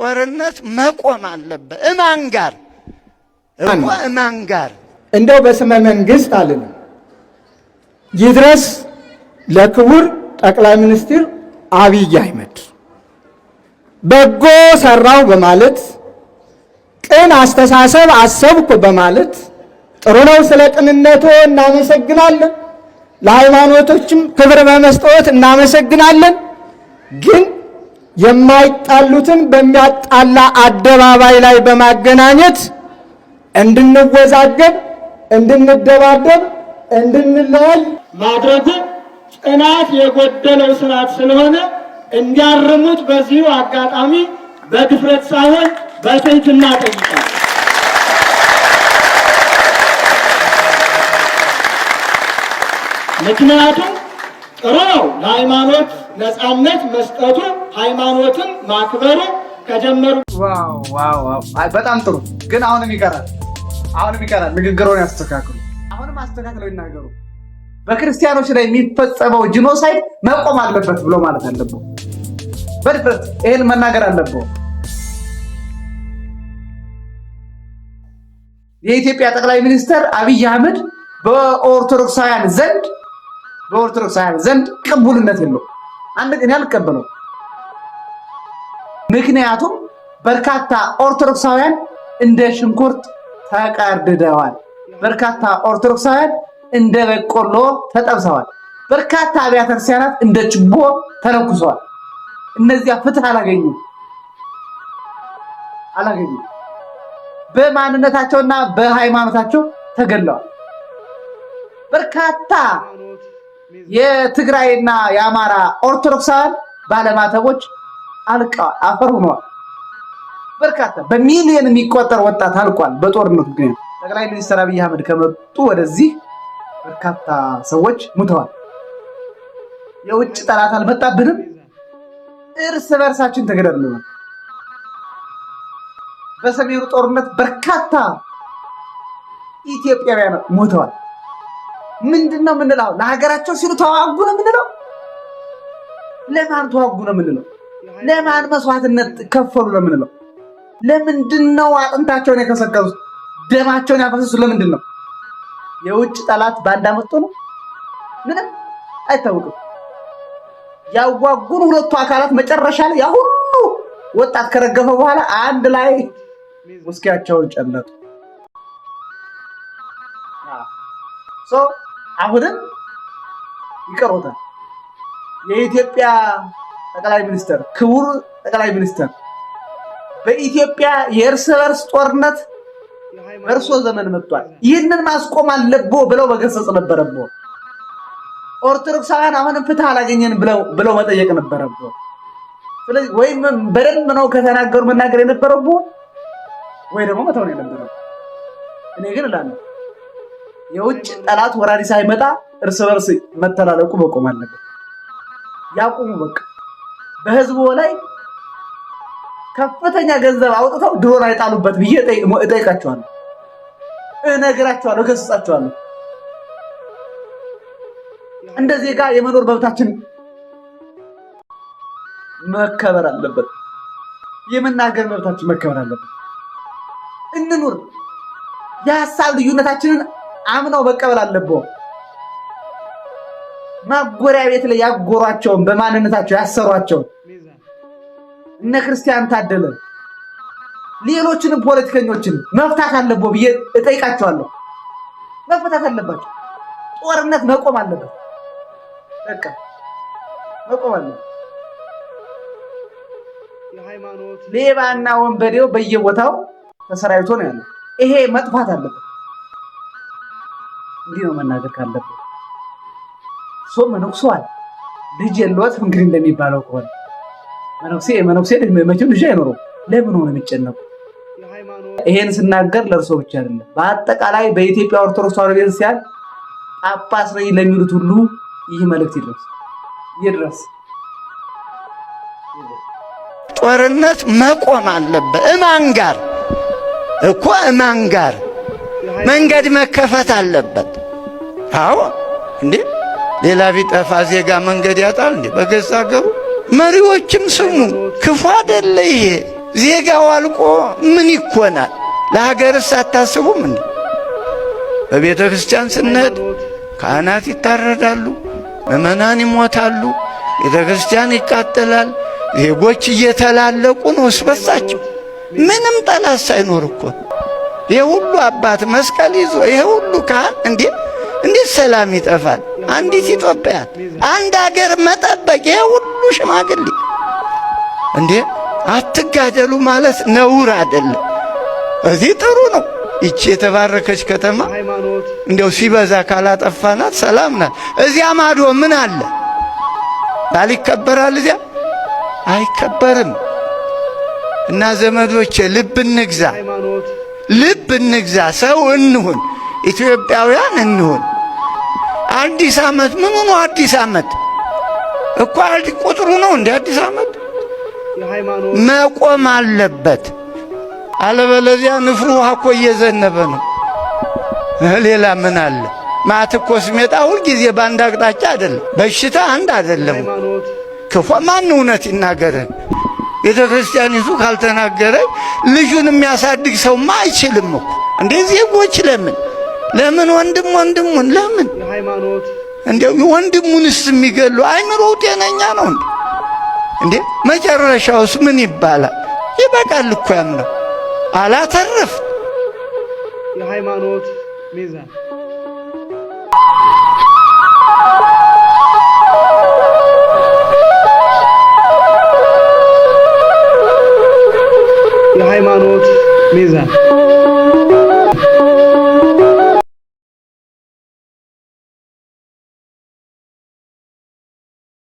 ጦርነት መቆም አለበት። እማን ጋር እኮ እማን ጋር እንደው በስመ መንግስት አለን ይድረስ ለክቡር ጠቅላይ ሚኒስትር አብይ አህመድ በጎ ሰራው በማለት ቅን አስተሳሰብ አሰብኩ በማለት ጥሩ ነው። ስለ ቅንነቶ እናመሰግናለን። ለሃይማኖቶችም ክብር በመስጠት እናመሰግናለን። ግን የማይጣሉትን በሚያጣላ አደባባይ ላይ በማገናኘት እንድንወዛገብ፣ እንድንደባደብ፣ እንድንለያይ ማድረጉ ጽናት የጎደለው ስርዓት ስለሆነ እንዲያርሙት በዚሁ አጋጣሚ በድፍረት ሳይሆን በትህትና ጠይቃለሁ። ምክንያቱም ጥሩ ነው ለሃይማኖት ነፃነት መስጠቱ፣ ሃይማኖትን ማክበሩ ከጀመሩ በጣም ጥሩ። ግን አሁንም ይቀራል። ንግግሩን ያስተካክሉ። አሁንም አስተካክለው ይናገሩ። በክርስቲያኖች ላይ የሚፈጸመው ጂኖሳይድ መቆም አለበት ብሎ ማለት አለበት። በድፍረት ይሄን መናገር አለበት። የኢትዮጵያ ጠቅላይ ሚኒስትር አብይ አህመድ በኦርቶዶክሳውያን ዘንድ ቅቡልነት የለው። አንድ ቀን ያልቀበለው ምክንያቱም በርካታ ኦርቶዶክሳውያን እንደ ሽንኩርት ተቀርድደዋል። በርካታ ኦርቶዶክሳውያን እንደ በቆሎ ተጠብሰዋል። በርካታ አብያተ ክርስቲያናት እንደ ችቦ ተለኩሰዋል። እነዚያ ፍትህ አላገኙም። በማንነታቸውና በሃይማኖታቸው ተገለዋል። በርካታ የትግራይና የአማራ ኦርቶዶክሳውያን ባለማተቦች አልቀዋል፣ አፈር ሆነዋል። በርካታ በሚሊዮን የሚቆጠር ወጣት አልቋል በጦርነቱ ምክንያት። ጠቅላይ ሚኒስትር አብይ አህመድ ከመጡ ወደዚህ በርካታ ሰዎች ሙተዋል። የውጭ ጠላት አልመጣብንም፣ እርስ በርሳችን ተገዳድለናል። በሰሜኑ ጦርነት በርካታ ኢትዮጵያውያን ሞተዋል። ምንድነው የምንለው? ለሀገራቸው ሲሉ ተዋጉ ነው የምንለው? ለማን ተዋጉ ነው የምንለው? ለማን መስዋዕትነት ከፈሉ ነው የምንለው? ለምንድነው አጥንታቸውን የከሰከሱት ደማቸውን ያፈሰሱት? ለምንድን ነው? የውጭ ጠላት ባንዳ መጥቶ ነው? ምንም አይታወቅም። ያዋጉን ሁለቱ አካላት መጨረሻ ላይ ያ ሁሉ ወጣት ከረገፈ በኋላ አንድ ላይ ውስኪያቸውን ጨለጡ። አሁንም ይቀሮታል። የኢትዮጵያ ጠቅላይ ሚኒስትር ክቡር ጠቅላይ ሚኒስትር በኢትዮጵያ የእርስ በርስ ጦርነት እርሶ ዘመን መጥቷል፣ ይህንን ማስቆም አለቦ ብለው መገሰጽ ነበረቦ። ኦርቶዶክሳውያን አሁንም ፍትህ አላገኘን ብለው መጠየቅ ነበረቦ። ስለዚህ ወይም በደንብ ነው ከተናገሩ መናገር የነበረቦ ወይ ደግሞ መተው ነው የነበረው። እኔ ግን እላለሁ የውጭ ጠላት ወራሪ ሳይመጣ እርስ በርስ መተላለቁ መቆም አለበት። ያቁሙ በቃ። በህዝቡ ላይ ከፍተኛ ገንዘብ አውጥተው ድሮን አይጣሉበት ብዬ እጠይቃቸዋለሁ፣ እነግራቸዋለሁ፣ እገስጻቸዋለሁ። እንደዚህ ጋር የመኖር መብታችን መከበር አለበት። የመናገር መብታችን መከበር አለበት። እንኑር። የሀሳብ ልዩነታችንን አምነው መቀበል አለበት። ማጎሪያ ቤት ላይ ያጎሯቸውን በማንነታቸው ያሰሯቸውን እነ ክርስቲያን ታደለ ሌሎችንም ፖለቲከኞችን መፍታት አለበት ብዬ እጠይቃቸዋለሁ። መፍታት አለባቸው። ጦርነት መቆም አለበት። በቃ መቆም አለበት። ሌባና ወንበዴው በየቦታው ተሰራይቶ ነው ያለው። ይሄ መጥፋት አለበት። እንዲህ ነው መናገር ካለበት። ሶ መነኩሷል ልጅ የለውት እንግዲህ እንደሚባለው ከሆነ መነኩሴ ልጅ መቼም ልጅ አይኖረው። ለምን ሆነ የሚጨነቁ? ይሄን ስናገር ለእርሶ ብቻ አይደለም፣ በአጠቃላይ በኢትዮጵያ ኦርቶዶክስ ተዋሕዶ ቤተክርስቲያን ጳጳስ ነኝ ለሚሉት ሁሉ ይህ መልእክት ይድረስ። ጦርነት መቆም አለበት። እማን ጋር እኮ እማን ጋር መንገድ መከፈት አለበት። አዎ እንዴ ሌላ ቢጠፋ ዜጋ መንገድ ያጣል እንዴ? በገዛ ሀገሩ መሪዎችም ስሙ፣ ክፉ አይደለ ይሄ። ዜጋው አልቆ ምን ይኮናል? ለሀገርስ አታስቡም እንዴ? በቤተ ክርስቲያን ስንሄድ ካህናት ይታረዳሉ፣ ምዕመናን ይሞታሉ፣ ቤተ ክርስቲያን ይቃጠላል። ዜጎች እየተላለቁ ነው እስበሳቸው ምንም ጠላት ሳይኖር እኮ። ይሄ ሁሉ አባት መስቀል ይዞ ይሄ ሁሉ ካህን እንዴት ሰላም ይጠፋል? አንዲት ኢትዮጵያን አንድ ሀገር መጠበቅ ይሄ ሁሉ ሽማግሌ አትጋደሉ ማለት ነውር አይደለም። እዚህ ጥሩ ነው። ይቺ የተባረከች ከተማ እንደው ሲበዛ ካላጠፋናት ሰላም ናት። እዚያ ማዶ ምን አለ? ባል ይከበራል፣ እዚያ አይከበርም። እና ዘመዶቼ ልብ እንግዛ፣ ልብ እንግዛ፣ ሰው እንሁን፣ ኢትዮጵያውያን እንሁን። አዲስ ዓመት ምኑ ነው? አዲስ ዓመት እኮ ቁጥሩ ነው እንደ አዲስ ዓመት መቆም አለበት። አለበለዚያ ንፍሩ ውሃ እኮ እየዘነበ ነው። ሌላ ምን አለ? ማት እኮ ስሜጣ ሁልጊዜ በአንድ አቅጣጫ አይደለም። በሽታ አንድ አይደለም። ክፉ ማን እውነት ይናገረን? ቤተ ክርስቲያኒቱ ካልተናገረኝ ልጁን የሚያሳድግ ሰውማ አይችልም እኮ። ዜጎች ለምን ወንድሙን ለምን ወንድሙንስ የሚገሉ አይምሮው ጤነኛ ነው መጨረሻውስ ምን ይባላል? ይበቃል እኮ ያምነው አላተረፍ። የሃይማኖት ሚዛን